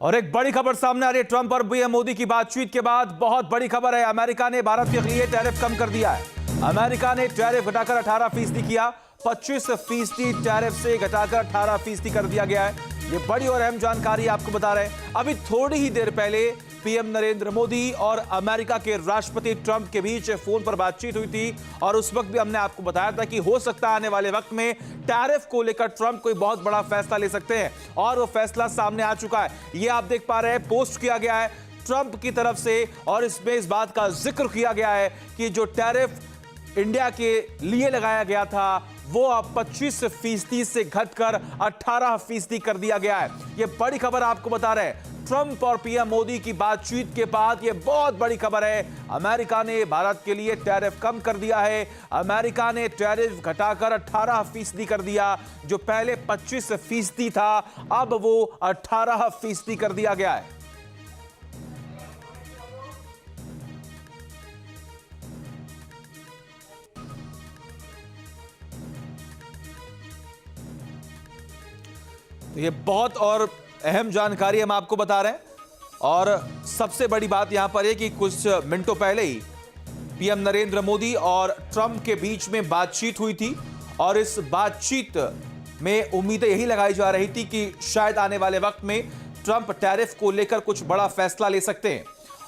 और एक बड़ी खबर सामने आ रही है। ट्रंप और पीएम मोदी की बातचीत के बाद बहुत बड़ी खबर है। अमेरिका ने भारत के लिए टैरिफ कम कर दिया है। अमेरिका ने टैरिफ घटाकर 18% किया। 25% टैरिफ से घटाकर 18% कर दिया गया है। ये बड़ी और अहम जानकारी आपको बता रहे हैं। अभी थोड़ी ही देर पहले पीएम नरेंद्र मोदी और अमेरिका के राष्ट्रपति ट्रंप के बीच फोन पर बातचीत हुई थी और उस वक्त भी हमने आपको बताया था कि हो सकता है आने वाले वक्त में टैरिफ को लेकर ट्रंप कोई बहुत बड़ा फैसला ले सकते हैं और वो फैसला सामने आ चुका है। ये आप देख पा रहे हैं, पोस्ट किया गया है ट्रंप की तरफ से और इसमें इस बात का जिक्र किया गया है कि जो टैरिफ इंडिया के लिए लगाया गया था वो अब 25% से घटकर 18% कर दिया गया है। ये बड़ी खबर आपको बता रहे हैं। ट्रंप और पीएम मोदी की बातचीत के बाद ये बहुत बड़ी खबर है। अमेरिका ने भारत के लिए टैरिफ कम कर दिया है। अमेरिका ने टैरिफ घटाकर 18% कर दिया। जो पहले 25% था अब वो 18% कर दिया गया है। तो ये बहुत और अहम जानकारी हम आपको बता रहे हैं और सबसे बड़ी बात यहां पर है कि कुछ मिनटों पहले ही पीएम नरेंद्र मोदी और ट्रंप के बीच में बातचीत हुई थी और इस बातचीत में उम्मीदें यही लगाई जा रही थी कि शायद आने वाले वक्त में ट्रंप टैरिफ को लेकर कुछ बड़ा फैसला ले सकते हैं।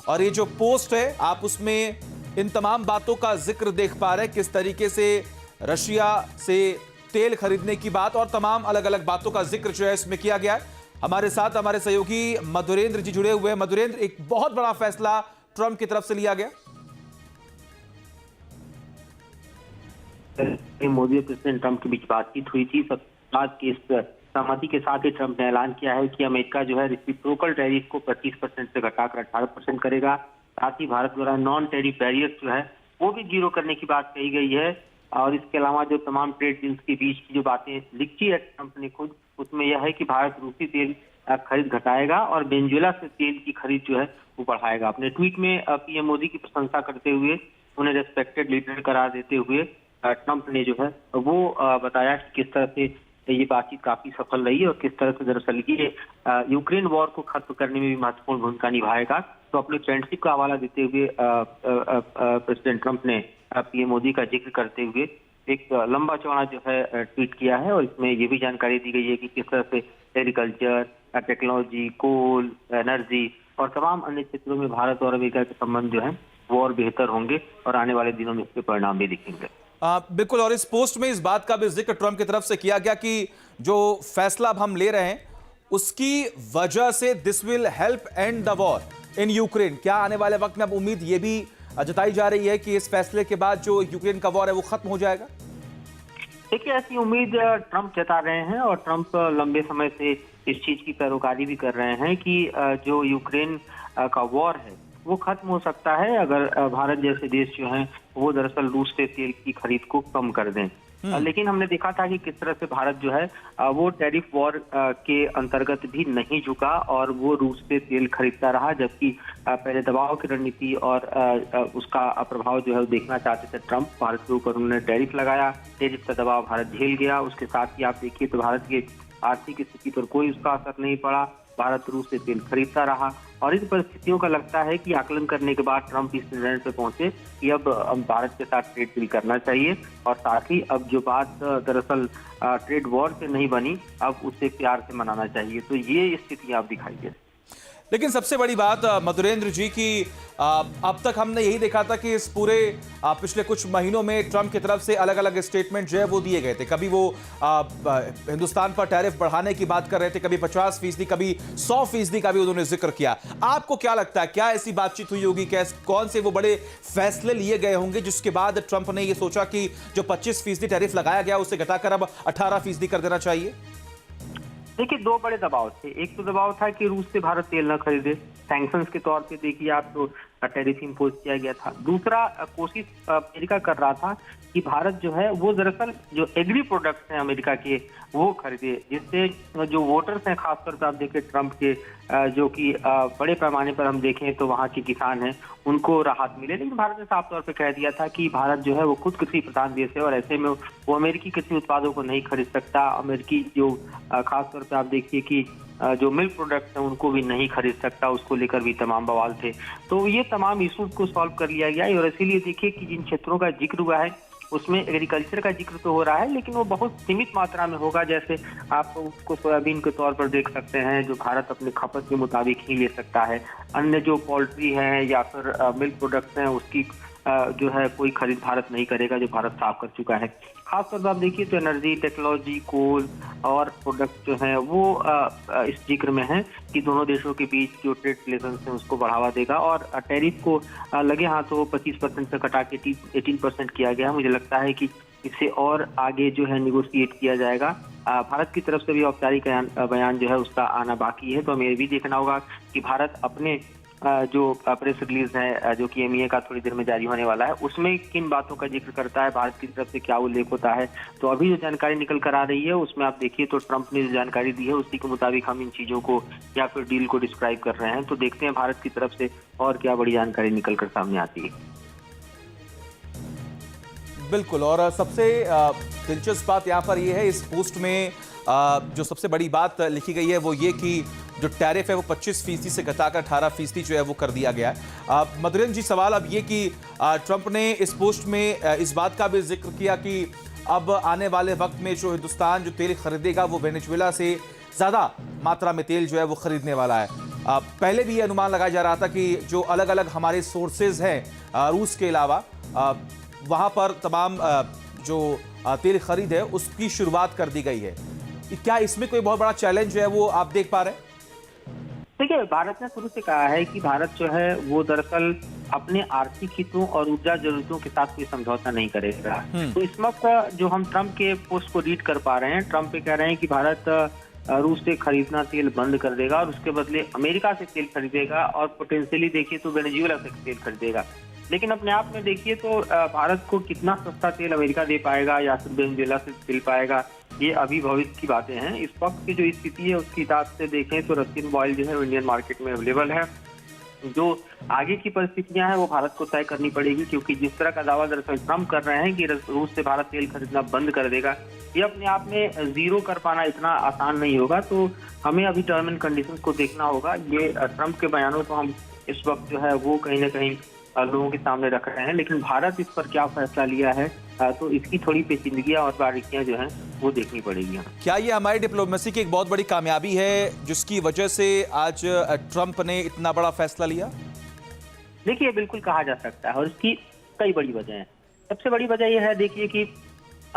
और ये जो पोस्ट है आप उसमें इन तमाम बातों का जिक्र देख पा रहे हैं, किस तरीके से रशिया से तेल खरीदने की बात और तमाम अलग अलग बातों का जिक्र जो है इसमें किया गया है। हमारे साथ हमारे सहयोगी मधुरेंद्र जी जुड़े हुए हैं। मधुरेंद्र, एक बहुत बड़ा फैसला ट्रंप की तरफ से लिया गया। मोदी और प्रेसिडेंट ट्रंप के बीच बातचीत हुई थी। बात की इस सहमति के साथ ही ट्रंप ने ऐलान किया है कि अमेरिका जो है रेसिप्रोकल टैरिफ को 25% से घटाकर 18% करेगा। साथ ही भारत द्वारा नॉन टैरिफ बैरियर्स जो है वो भी जीरो करने की बात कही गई है। और इसके अलावा जो तमाम ट्रेड डील्स के बीच की जो बातें लिखी है ट्रंप ने खुद, उसमें यह है कि भारत रूसी तेल खरीद घटाएगा और वेनेजुएला से तेल की खरीद जो है वो बढ़ाएगा। अपने ट्वीट में पीएम मोदी की प्रशंसा करते हुए, उन्हें रेस्पेक्टेड लीडर करार देते हुए ट्रंप ने जो है वो बताया कि किस तरह से ये बातचीत काफी सफल रही है और किस तरह से दरअसल ये यूक्रेन वॉर को खत्म करने में भी महत्वपूर्ण भूमिका निभाएगा। तो अपने फ्रेंडशिप का हवाला देते हुए प्रेसिडेंट ट्रंप ने पीएम मोदी का जिक्र करते हुए एक लंबा चौड़ा जो है ट्वीट किया है और इसमें ये भी जानकारी दी गई है कि किस तरह से एग्रीकल्चर, टेक्नोलॉजी, कोल, एनर्जी और तमाम अन्य क्षेत्रों में भारत और अमेरिका के संबंध जो है वो और बेहतर होंगे और आने वाले दिनों में इसके परिणाम भी दिखेंगे। बिल्कुल, और इस पोस्ट में इस बात का भी जिक्र ट्रंप की तरफ से किया गया कि जो फैसला अब हम ले रहे हैं उसकी वजह से this will help and the war in Ukraine. क्या आने वाले वक्त में अब उम्मीद ये भी जताई जा रही है कि इस फैसले के बाद जो यूक्रेन का वॉर है वो खत्म हो जाएगा? देखिए, ऐसी उम्मीद ट्रंप जता रहे हैं और ट्रंप लंबे समय से इस चीज की पैरोकारी भी कर रहे हैं कि जो यूक्रेन का वॉर है वो खत्म हो सकता है अगर भारत जैसे देश जो हैं वो दरअसल रूस से तेल की खरीद को कम कर दें। लेकिन हमने देखा था कि किस तरह से भारत जो है वो टैरिफ वॉर के अंतर्गत भी नहीं झुका और वो रूस से तेल खरीदता रहा, जबकि पहले दबाव की रणनीति और उसका प्रभाव जो है वो देखना चाहते थे ट्रंप। भारत के ऊपर उन्होंने टैरिफ लगाया, टैरिफ का दबाव भारत झेल गया। उसके साथ ही आप देखिए तो भारत की आर्थिक स्थिति पर कोई उसका असर नहीं पड़ा, भारत रूस से तेल खरीदता रहा। और इन परिस्थितियों का लगता है कि आकलन करने के बाद ट्रंप इस निर्णय पे पहुंचे कि अब भारत के साथ ट्रेड डील करना चाहिए और साथ ही अब जो बात दरअसल ट्रेड वॉर से नहीं बनी अब उसे प्यार से मनाना चाहिए। तो ये स्थिति आप दिखाई दे। लेकिन सबसे बड़ी बात मधुरेंद्र जी की अब तक हमने यही देखा था कि इस पूरे पिछले कुछ महीनों में ट्रंप की तरफ से अलग अलग स्टेटमेंट जो है वो दिए गए थे। कभी वो हिंदुस्तान पर टैरिफ बढ़ाने की बात कर रहे थे, कभी 50%, कभी 100% का भी उन्होंने जिक्र किया। आपको क्या लगता है, क्या ऐसी बातचीत हुई होगी? कौन से वो बड़े फैसले लिए गए होंगे जिसके बाद ट्रंप ने ये सोचा कि जो 25% टैरिफ लगाया गया उसे घटाकर अब 18% कर देना चाहिए? देखिए, दो बड़े दबाव थे। एक तो दबाव था कि रूस से भारत तेल न खरीदे, सैंक्शंस के तौर पे देखिए आप तो टैरिफ इम्पोज किया गया था। दूसरा कोशिश अमेरिका कर रहा था कि भारत जो है वो दरअसल जो एग्री प्रोडक्ट्स हैं अमेरिका के वो खरीदे, जिससे जो वोटर्स हैं खासतौर पर आप देखें ट्रंप के जो कि बड़े पैमाने पर हम देखें तो वहाँ के किसान हैं उनको राहत मिले। लेकिन भारत ने साफ तौर पर कह दिया था कि भारत जो है वो खुद कृषि प्रधान देश है और ऐसे में वो अमेरिकी कृषि उत्पादों को नहीं खरीद सकता। अमेरिकी जो खासतौर पर आप देखिए कि जो मिल्क प्रोडक्ट्स हैं उनको भी नहीं खरीद सकता, उसको लेकर भी तमाम बवाल थे। तो ये तमाम इशूज को सॉल्व कर लिया गया है और इसीलिए देखिए कि जिन क्षेत्रों का जिक्र हुआ है उसमें एग्रीकल्चर का जिक्र तो हो रहा है, लेकिन वो बहुत सीमित मात्रा में होगा। जैसे आप उसको सोयाबीन के तौर पर देख सकते हैं, जो भारत अपनी खपत के मुताबिक ही ले सकता है। अन्य जो पोल्ट्री है या फिर मिल्क प्रोडक्ट्स हैं उसकी जो है कोई खरीद भारत नहीं करेगा, जो भारत साफ कर चुका है। खासतौर पर आप देखिए तो एनर्जी, टेक्नोलॉजी, कोल और प्रोडक्ट जो हैं वो इस जिक्र में है कि दोनों देशों के बीच जो ट्रेड रिलेशंस हैं उसको बढ़ावा देगा। और टैरिफ को लगे हाथों 25% से घटा के 18% किया गया। मुझे लगता है कि इससे और आगे जो है निगोशिएट किया जाएगा। भारत की तरफ से भी औपचारिक बयान जो है उसका आना बाकी है। तो हमें ये भी देखना होगा कि भारत अपने जो प्रेस रिलीज है जो कि MEA का थोड़ी देर में जारी होने वाला है, उसमें किन बातों का जिक्र करता है, भारत की तरफ से क्या उल्लेख होता है। तो अभी जो जानकारी निकल कर आ रही है उसमें आप देखिए तो ट्रंप ने जो जानकारी दी है उसी के मुताबिक हम इन चीजों को या फिर डील को डिस्क्राइब कर रहे हैं। तो देखते हैं भारत की तरफ से और क्या बड़ी जानकारी निकल कर सामने आती है। बिल्कुल, और सबसे दिलचस्प बात यहाँ पर यह है, इस पोस्ट में जो सबसे बड़ी बात लिखी गई है वो ये कि जो टैरिफ है वो 25% से घटाकर 18% जो है वो कर दिया गया है। मधुरेंद्र जी, सवाल अब ये कि ट्रंप ने इस पोस्ट में इस बात का भी जिक्र किया कि अब आने वाले वक्त में जो हिंदुस्तान जो तेल खरीदेगा वो वेनेजुएला से ज़्यादा मात्रा में तेल जो है वो खरीदने वाला है। पहले भी ये अनुमान लगाया जा रहा था कि जो अलग अलग हमारे सोर्सेज हैं रूस के अलावा, वहाँ पर तमाम जो तेल खरीद है उसकी शुरुआत कर दी गई है। क्या इसमें कोई बहुत बड़ा चैलेंज जो है वो आप देख पा रहे हैं? देखिए, भारत ने शुरू से कहा है कि भारत जो है वो दरअसल अपने आर्थिक हितों और ऊर्जा जरूरतों के साथ कोई समझौता नहीं करेगा। तो इस वक्त जो हम ट्रंप के पोस्ट को रीड कर पा रहे हैं, ट्रंप ये कह रहे हैं कि भारत रूस से खरीदना तेल बंद कर देगा और उसके बदले अमेरिका से तेल खरीदेगा और पोटेंशियली देखिए तो वेनेजुएला से तेल खरीदेगा। लेकिन अपने आप में देखिए तो भारत को कितना सस्ता तेल अमेरिका दे पाएगा या फिर वेनेजुएला से तेल पाएगा, ये अभी भविष्य की बातें हैं। इस वक्त की जो स्थिति है उसके हिसाब से देखें तो रशियन ऑयल जो है इंडियन मार्केट में अवेलेबल है। जो आगे की परिस्थितियां हैं वो भारत को तय करनी पड़ेगी, क्योंकि जिस तरह का दावा दरअसल ट्रंप कर रहे हैं कि रूस से भारत तेल खरीदना बंद कर देगा, ये अपने आप में जीरो कर पाना इतना आसान नहीं होगा। तो हमें अभी टर्म एंड कंडीशंस को देखना होगा। ये ट्रंप के बयानों को हम इस वक्त जो है वो कहीं ना कहीं लोगों के सामने रख रहे हैं, लेकिन भारत इस पर क्या फैसला लिया है तो इसकी थोड़ी पेचीदगियां और बारीकियां जो हैं वो देखनी पड़ेगी। क्या ये हमारी डिप्लोमेसी की एक बहुत बड़ी कामयाबी है जिसकी वजह से आज ट्रंप ने इतना बड़ा फैसला लिया? देखिए, बिल्कुल कहा जा सकता है और इसकी कई बड़ी वजह है। सबसे बड़ी वजह यह है देखिए कि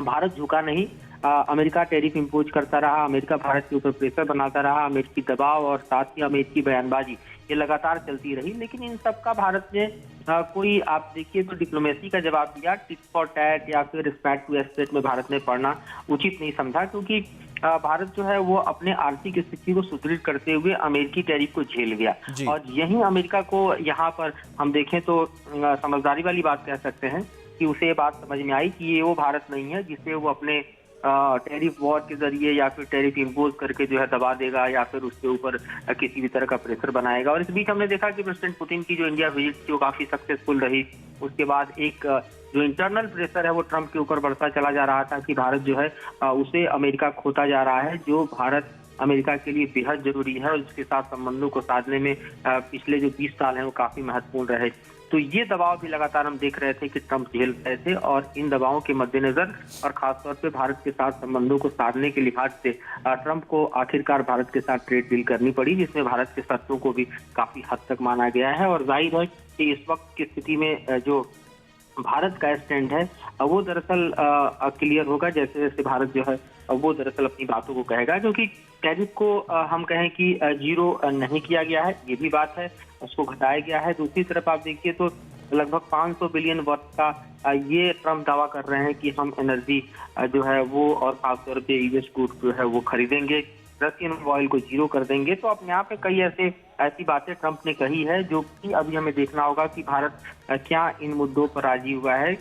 भारत झुका नहीं। अमेरिका टैरिफ इंपोज करता रहा, अमेरिका भारत के ऊपर प्रेशर बनाता रहा, अमेरिकी दबाव और साथ ही अमेरिकी बयानबाजी ये लगातार चलती रही। लेकिन इन सब का भारत ने कोई आप देखिए तो डिप्लोमेसी का जवाब दिया। टिट फॉर टैट या फिर रिस्पेक्ट टू एस्टेट में भारत ने पढ़ना उचित नहीं समझा, क्योंकि भारत जो है वो अपने आर्थिक स्थिति को सुदृढ़ करते हुए अमेरिकी टैरिफ को झेल गया। और यही अमेरिका को यहाँ पर हम देखें तो समझदारी वाली बात कह सकते हैं कि उसे ये बात समझ में आई कि ये वो भारत नहीं है जिसे वो अपने टैरिफ वॉर के जरिए या फिर टैरिफ इंपोज करके जो है दबा देगा या फिर उसके ऊपर किसी भी तरह का प्रेशर बनाएगा। और इस बीच हमने देखा कि प्रेसिडेंट पुतिन की जो इंडिया विजिट थी वो काफी सक्सेसफुल रही। उसके बाद एक जो इंटरनल प्रेशर है वो ट्रंप के ऊपर बढ़ता चला जा रहा था कि भारत जो है उसे अमेरिका खोता जा रहा है, जो भारत अमेरिका के लिए बेहद जरूरी है और उसके साथ संबंधों को साधने में पिछले जो 20 साल हैं वो काफी महत्वपूर्ण रहे। तो ये दबाव भी लगातार हम देख रहे थे कि ट्रंप झेल रहे थे और इन दबावों के मद्देनजर और खासतौर पे भारत के साथ संबंधों को साधने के लिहाज से ट्रंप को आखिरकार भारत के साथ ट्रेड डील करनी पड़ी, जिसमें भारत के शर्तों को भी काफी हद तक माना गया है। और जाहिर है कि इस वक्त की स्थिति में जो भारत का स्टैंड है वो दरअसल क्लियर होगा जैसे जैसे भारत जो है वो दरअसल अपनी बातों को कहेगा, क्योंकि टैरिफ को हम कहें कि जीरो नहीं किया गया है, ये भी बात है, उसको घटाया गया है। दूसरी तरफ आप देखिए तो लगभग 500 बिलियन वर्थ का ये ट्रंप दावा कर रहे हैं कि हम एनर्जी जो है वो और खासतौर पे यूएस क्रूड जो है वो खरीदेंगे, रशियन ऑयल को जीरो कर देंगे। तो अपने आप में कई ऐसी बातें ट्रंप ने कही है जो कि अभी हमें देखना होगा कि भारत क्या इन मुद्दों पर राजी हुआ है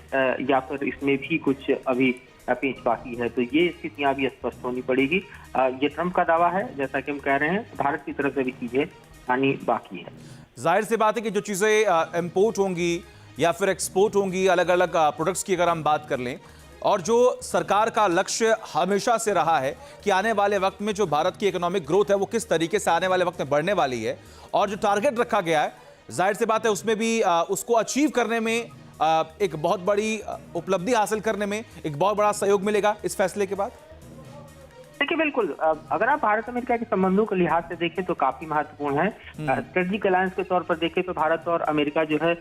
या फिर इसमें भी कुछ अभी पेच बाकी है। तो ये स्थितियां भी स्पष्ट होनी पड़ेगी। ये ट्रंप का दावा है, जैसा कि हम कह रहे हैं, भारत की तरफ से भी चीजें आनी बाकी है। जाहिर सी बात है कि जो चीजें इंपोर्ट होंगी या फिर एक्सपोर्ट होंगी अलग अलग प्रोडक्ट्स की अगर हम बात कर लें और जो सरकार का लक्ष्य हमेशा से रहा है कि आने वाले वक्त में जो भारत की इकोनॉमिक ग्रोथ है वो किस तरीके से आने वाले वक्त में बढ़ने वाली है, और जो टारगेट रखा गया है जाहिर सी बात है उसमें भी उसको अचीव करने में एक बहुत बड़ी उपलब्धि हासिल करने में एक बहुत बड़ा सहयोग मिलेगा इस फैसले के बाद। देखिए बिल्कुल, अगर आप भारत अमेरिका के संबंधों के लिहाज से देखें तो काफी महत्वपूर्ण है। स्ट्रेटेजिक अलायंस के तौर पर देखें तो भारत और अमेरिका जो है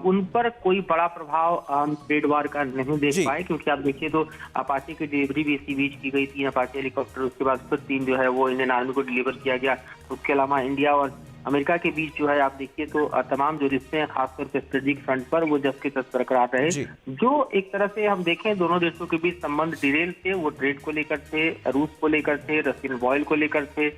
उन पर कोई बड़ा प्रभाव हम ट्रेड वार का नहीं देख पाए, क्योंकि आप देखिए तो अपाचे की डिलीवरी भी इसी बीच की गई थी, अपाचे हेलीकॉप्टर, उसके बाद फिर 3 जो है वो इंडियन आर्मी को डिलीवर किया गया। उसके अलावा इंडिया और अमेरिका के बीच जो है आप देखिए तो तमाम जो रिश्ते हैं खासतौर पर स्ट्रेटेजिक फ्रंट पर वो जब के तब बरकरार रहे। जो एक तरह से हम देखें दोनों देशों के बीच संबंध डिरेल थे, वो ट्रेड को लेकर थे, रूस को लेकर थे, रशियन ऑयल को लेकर थे,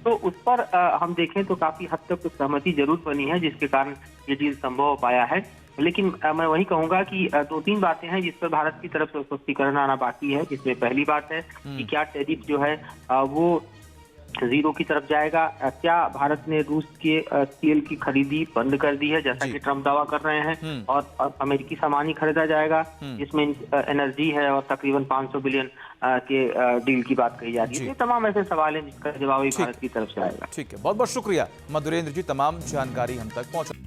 तो उस पर हम देखें तो काफी हद तक सहमति जरूर बनी है, जिसके कारण ये डील संभव हो पाया है। लेकिन मैं वही कहूंगा कि 2-3 बातें हैं जिस पर भारत की तरफ से स्पष्टीकरण आना बाकी है। जिसमें पहली बात है कि क्या टैरिफ जो है वो जीरो की तरफ जाएगा, क्या भारत ने रूस के तेल की खरीदी बंद कर दी है जैसा कि ट्रम्प दावा कर रहे हैं, और अमेरिकी सामान ही खरीदा जाएगा, जिसमें एनर्जी है और तकरीबन 500 बिलियन के डील की बात कही जा रही है। ये तमाम ऐसे सवाल हैं जिसका जवाब भारत की तरफ से आएगा। ठीक है, बहुत बहुत शुक्रिया मधुरेंद्र जी, तमाम जानकारी हम तक पहुंचा।